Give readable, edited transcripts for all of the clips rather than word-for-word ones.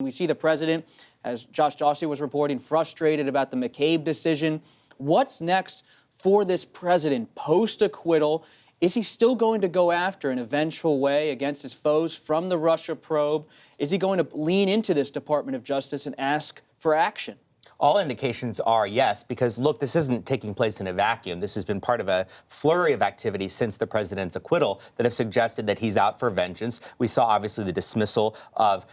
We see the president, as Josh Jossi was reporting, frustrated about the McCabe decision. What's next for this president post-acquittal? Is he still going to go after in a vengeful way against his foes from the Russia probe? Is he going to lean into this Department of Justice and ask for action? All indications are yes, because look, this isn't taking place in a vacuum. This has been part of a flurry of activity since the president's acquittal that have suggested that he's out for vengeance. We saw obviously the dismissal of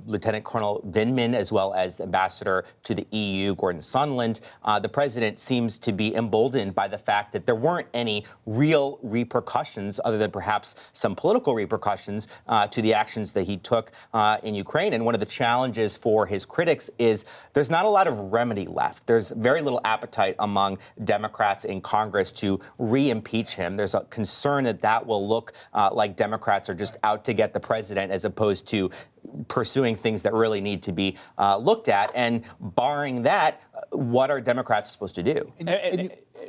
Lieutenant Colonel Vindman, as well as the ambassador to the EU, Gordon Sondland. The president seems to be emboldened by the fact that there weren't any real repercussions, other than perhaps some political repercussions, to the actions that he took in Ukraine. And one of the challenges for his critics is there's not a lot of remedy left. There's very little appetite among Democrats in Congress to re-impeach him. There's a concern that that will look like Democrats are just out to get the president, as opposed to pursuing things that really need to be looked at. And barring that, what are Democrats supposed to do?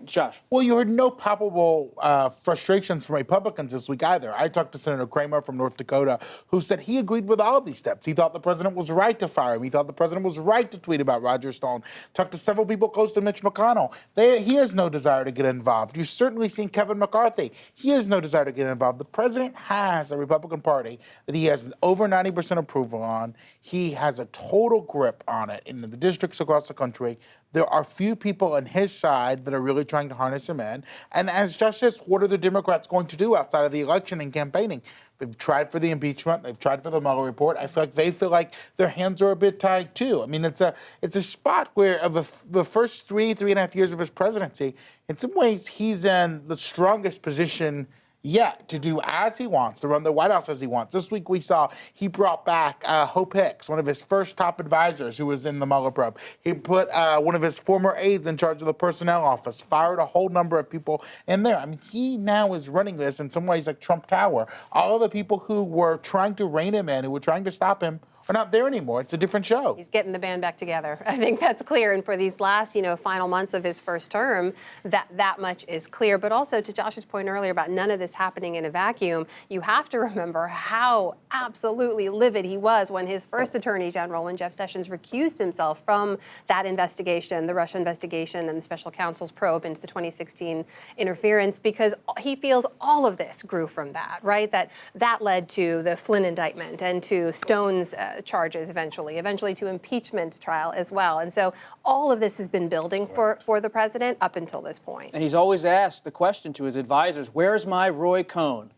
Josh. Well, you heard no palpable frustrations from Republicans this week either. I talked to Senator Kramer from North Dakota, who said he agreed with all of these steps. He thought the president was right to fire him. He thought the president was right to tweet about Roger Stone. Talked to several people close to Mitch McConnell. He has no desire to get involved. You've certainly seen Kevin McCarthy. He has no desire to get involved. The president has a Republican Party that he has over 90% approval on. He has a total grip on it in the districts across the country. There are few people on his side that are really trying to harness him in. And as Justice, what are the Democrats going to do outside of the election and campaigning? They've tried for the impeachment. They've tried for the Mueller report. I feel like they feel like their hands are a bit tied too. I mean, it's a spot where of the first three and a half years of his presidency, in some ways he's in the strongest position yet to do as he wants, to run the White House as he wants. This week we saw he brought back Hope Hicks, one of his first top advisors who was in the Mueller probe. He put one of his former aides in charge of the personnel office, fired a whole number of people in there. I mean, he now is running this in some ways like Trump Tower. All of the people who were trying to rein him in, who were trying to stop him, are not there anymore. It's a different show. He's getting the band back together. I think that's clear. And for these last, final months of his first term, that much is clear. But also, to Josh's point earlier about none of this happening in a vacuum, you have to remember how absolutely livid he was when his first attorney general, when Jeff Sessions recused himself from that investigation, the Russia investigation and the special counsel's probe into the 2016 interference, because he feels all of this grew from that, right? That led to the Flynn indictment and to Stone's charges eventually to impeachment trial as well. And so all of this has been building for the president up until this point. And he's always asked the question to his advisors, where's my Roy Cohn?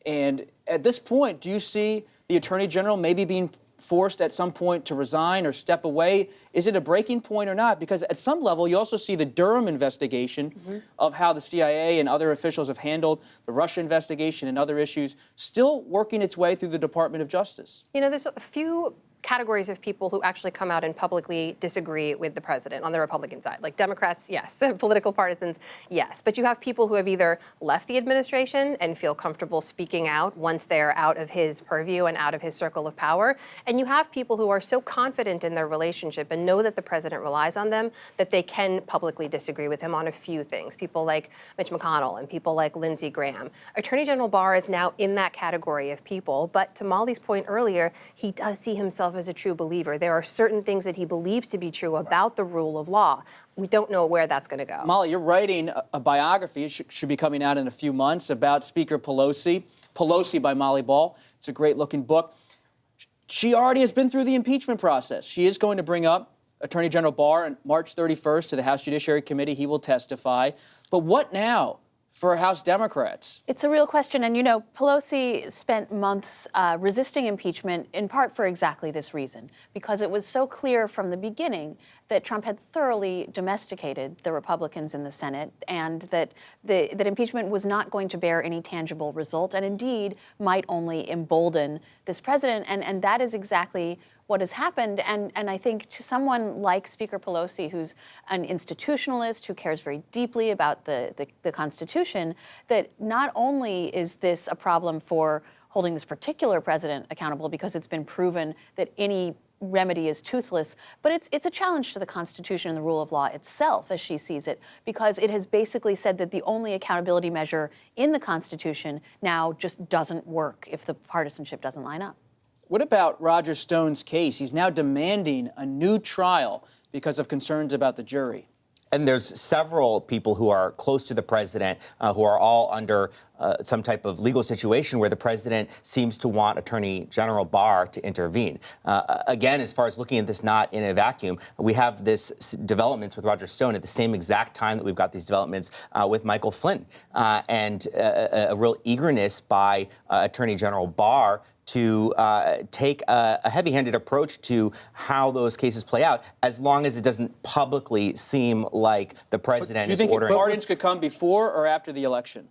And at this point, do you see the attorney general maybe being forced at some point to resign or step away? Is it a breaking point or not? Because at some level, you also see the Durham investigation of how the CIA and other officials have handled the Russia investigation and other issues still working its way through the Department of Justice. There's a few categories of people who actually come out and publicly disagree with the president on the Republican side. Like Democrats, yes. Political partisans, yes. But you have people who have either left the administration and feel comfortable speaking out once they're out of his purview and out of his circle of power. And you have people who are so confident in their relationship and know that the president relies on them that they can publicly disagree with him on a few things. People like Mitch McConnell and people like Lindsey Graham. Attorney General Barr is now in that category of people. But to Molly's point earlier, he does see himself as a true believer. There are certain things that he believes to be true about the rule of law. We don't know where that's going to go. Molly, you're writing a biography, it should be coming out in a few months, about Speaker Pelosi. Pelosi by Molly Ball. It's a great-looking book. She already has been through the impeachment process. She is going to bring up Attorney General Barr on March 31st to the House Judiciary Committee. He will testify. But what now for House Democrats? It's a real question. And, Pelosi spent months resisting impeachment in part for exactly this reason, because it was so clear from the beginning that Trump had thoroughly domesticated the Republicans in the Senate and that impeachment was not going to bear any tangible result and indeed might only embolden this president. And that is exactly what has happened. And I think to someone like Speaker Pelosi, who's an institutionalist, who cares very deeply about the Constitution, that not only is this a problem for holding this particular president accountable because it's been proven that any remedy is toothless, but it's a challenge to the Constitution and the rule of law itself, as she sees it, because it has basically said that the only accountability measure in the Constitution now just doesn't work if the partisanship doesn't line up. What about Roger Stone's case? He's now demanding a new trial because of concerns about the jury. And there's several people who are close to the president who are all under some type of legal situation where the president seems to want Attorney General Barr to intervene. Again, as far as looking at this not in a vacuum, we have this developments with Roger Stone at the same exact time that we've got these developments with Michael Flynn, and a real eagerness by Attorney General Barr to take a heavy-handed approach to how those cases play out, as long as it doesn't publicly seem like the president is ordering. Do you think pardons could come before or after the election?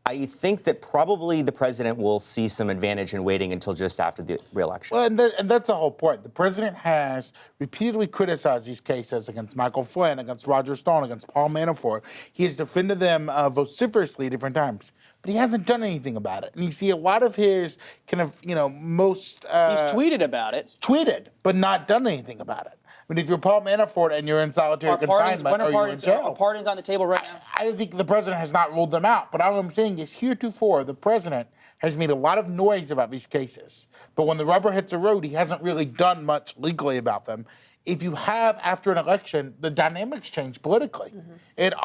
I think that probably the president will see some advantage in waiting until just after the re-election. Well, and that's the whole point. The president has repeatedly criticized these cases against Michael Flynn, against Roger Stone, against Paul Manafort. He has defended them vociferously at different times, but he hasn't done anything about it. And you see a lot of his kind of, most... He's tweeted about it. Tweeted, but not done anything about it. I mean, if you're Paul Manafort and you're in solitary confinement or you're in jail... Are pardons on the table right now? I think the president has not ruled them out. But all I'm saying is heretofore, the president has made a lot of noise about these cases. But when the rubber hits the road, he hasn't really done much legally about them. If you have, after an election, the dynamics change politically. It's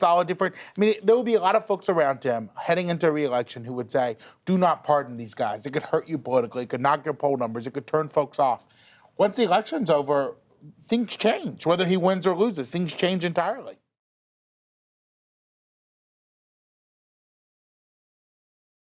all a different... I mean, there will be a lot of folks around him heading into a re-election who would say, do not pardon these guys. It could hurt you politically. It could knock your poll numbers. It could turn folks off. Once the election's over, things change. Whether he wins or loses, things change entirely.